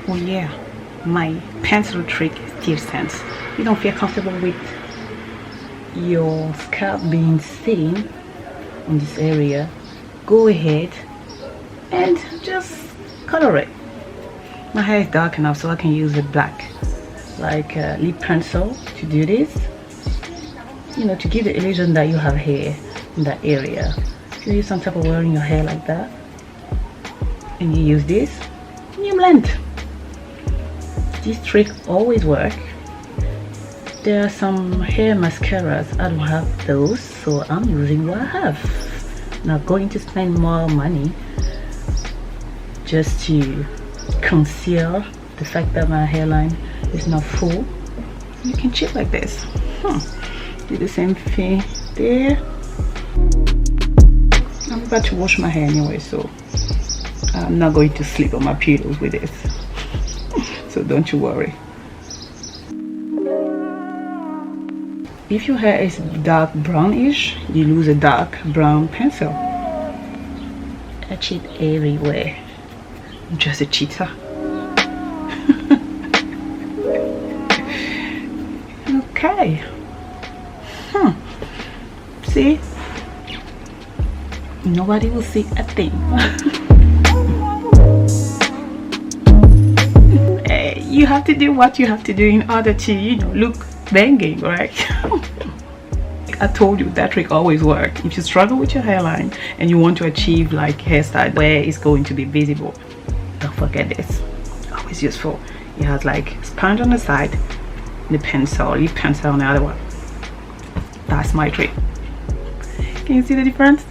Oh yeah, my pencil trick still stands. You don't feel comfortable with your scalp being seen on this area, go ahead and just color it. My hair is dark enough so I can use a black like lip pencil to do this, you know, to give the illusion that you have hair in that area. If you use some type of oil in your hair like that and you use this and you blend, this trick always works. There are some hair mascaras, I don't have those, so I'm using what I have. Not going to spend more money just to conceal the fact that my hairline is not full. You can chip like this. Do the same thing there. I'm about to wash my hair anyway, so I'm not going to sleep on my pillows with this. So don't you worry. If your hair is dark brownish, you use a dark brown pencil. Etch it everywhere. I'm just a cheater. Okay. See? Nobody will see a thing. You have to do what you have to do in order to, you know, look banging, right? I told you that trick always works. If you struggle with your hairline and you want to achieve like hairstyle where it's going to be visible, don't forget this. Always useful. It has like sponge on the side, the pencil, lip pencil on the other one. That's my trick. Can you see the difference?